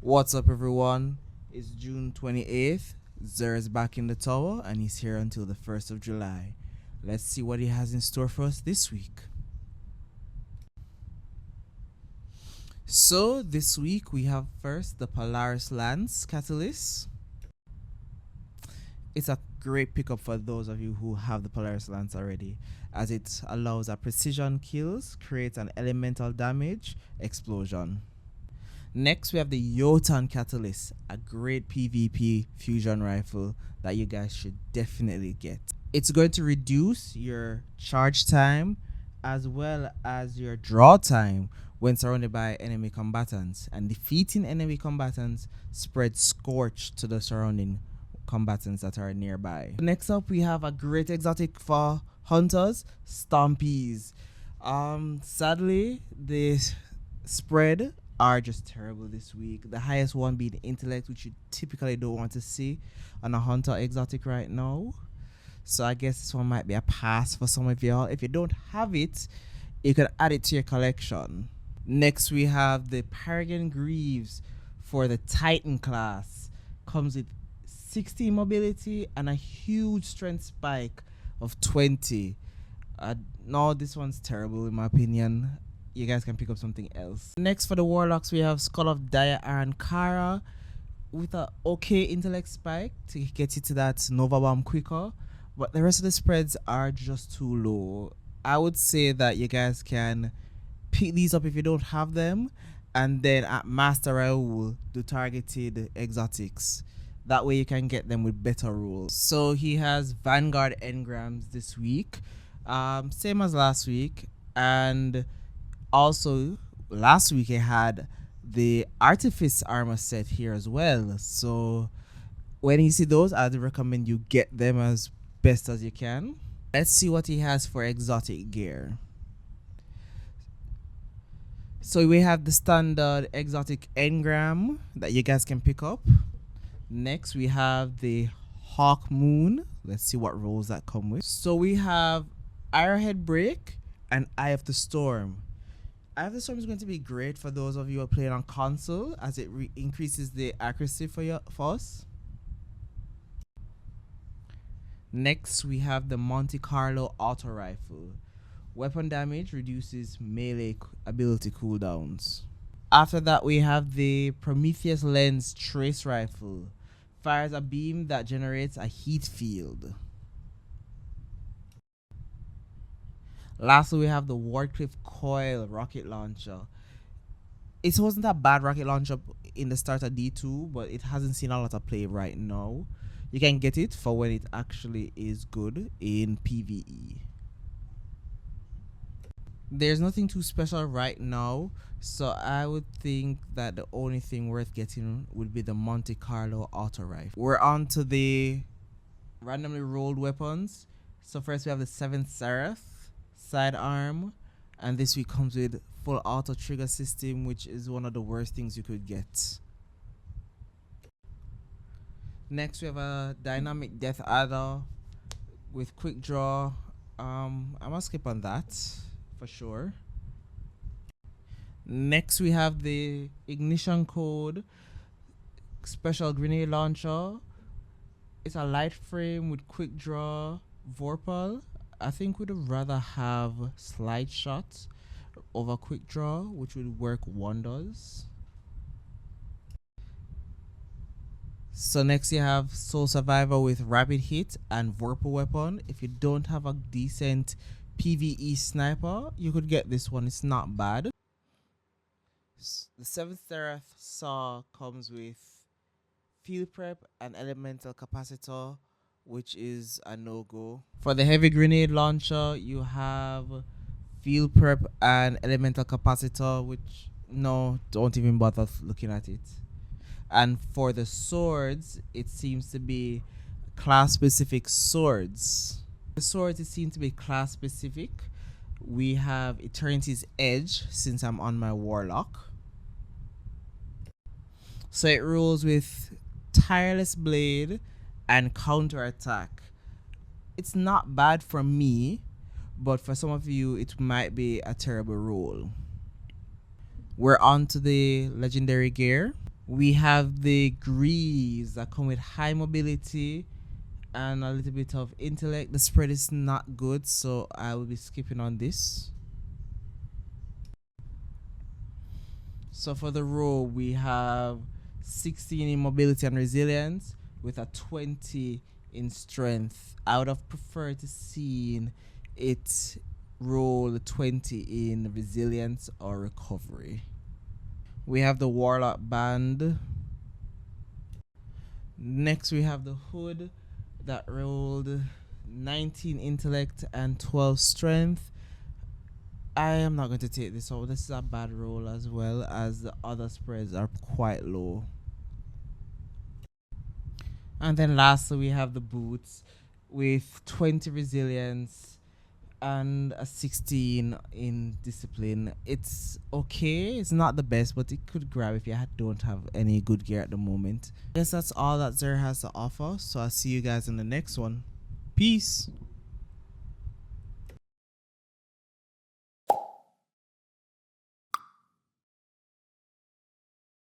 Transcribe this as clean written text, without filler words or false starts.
What's up, everyone? It's June 28th. Zer is back in the tower and he's here until the 1st of July. Let's see what he has in store for us this week. So, this week we have first the Polaris Lance Catalyst. It's a great pickup for those of you who have the Polaris Lance already, as it allows a precision kills, creates an elemental damage explosion. Next, we have the Jotun Catalyst, a great PvP fusion rifle that you guys should definitely get. It's going to reduce your charge time as well as your draw time when surrounded by enemy combatants, and defeating enemy combatants spreads scorch to the surrounding combatants that are nearby. Next up, we have a great exotic for hunters, Stompies. Sadly, the spread are just terrible this week. The highest one being intellect, which you typically don't want to see on a hunter exotic right now. So I guess this one might be a pass for some of y'all. If you don't have it, you can add it to your collection. Next, we have the Paragon Greaves for the Titan class. Comes with 60 mobility and a huge strength spike of 20. No, this one's terrible in my opinion. You guys can pick up something else. Next, for the Warlocks, we have Skull of Dire Arankara with a okay intellect spike to get you to that Nova Bomb quicker. But the rest of the spreads are just too low. I would say that you guys can pick these up if you don't have them, and then at Master Raoul do targeted exotics. That way you can get them with better rules. So he has Vanguard engrams this week, same as last week, and also last week I had the Artifice armor set here as well. So when you see those, I'd recommend you get them as best as you can. Let's see what he has for exotic gear. So we have the standard exotic engram that you guys can pick up. Next, we have the Hawk Moon. Let's see what rolls that come with. So we have Arrowhead Break and Eye of the Storm. Eye of the Storm is going to be great for those of you who are playing on console, as it increases the accuracy for us. Next, we have the Monte Carlo Auto Rifle. Weapon damage reduces melee ability cooldowns. After that, we have the Prometheus Lens Trace Rifle. Fires a beam that generates a heat field. Lastly, we have the Wardcliffe Coil Rocket Launcher. It wasn't a bad rocket launcher in the start of D2, but it hasn't seen a lot of play right now. You can get it for when it actually is good in PvE. There's nothing too special right now, so I would think that the only thing worth getting would be the Monte Carlo Auto Rifle. We're on to the randomly rolled weapons. So first we have the 7th Seraph sidearm, and this week comes with full auto trigger system, which is one of the worst things you could get. Next we have a dynamic death adder with quick draw. I'm gonna skip on that for sure. Next we have the Ignition Code special grenade launcher. It's a light frame with quick draw Vorpal. I think we'd rather have slide shot over quick draw, which would work wonders. So next you have Soul Survivor with rapid hit and Vorpal weapon. If you don't have a decent PvE sniper, you could get this one. It's not bad. The 7th Seraph Saw comes with field prep and elemental capacitor, which is a no-go. For the heavy grenade launcher, you have field prep and elemental capacitor, which no, don't even bother looking at it. And for the swords, it seems to be class specific swords. The swords, it seems to be class specific. We have Eternity's Edge, since I'm on my Warlock. So it rolls with Tireless Blade and Counter Attack. It's not bad for me, but for some of you, it might be a terrible roll. We're on to the legendary gear. We have the Greaves that come with high mobility and a little bit of intellect. The spread is not good, so I will be skipping on this. So for the row, we have 16 in mobility and resilience with a 20 in strength. I would have preferred to see it roll 20 in resilience or recovery. We have the Warlock Band. Next, we have the Hood that rolled 19 intellect and 12 strength. I am not going to take this out. This is a bad roll as well, as the other spreads are quite low. And then lastly, we have the Boots with 20 resilience and a 16 in discipline. It's okay. It's not the best, but it could grab if you don't have any good gear at the moment. I guess that's all that Xur has to offer. So I'll see you guys in the next one. Peace.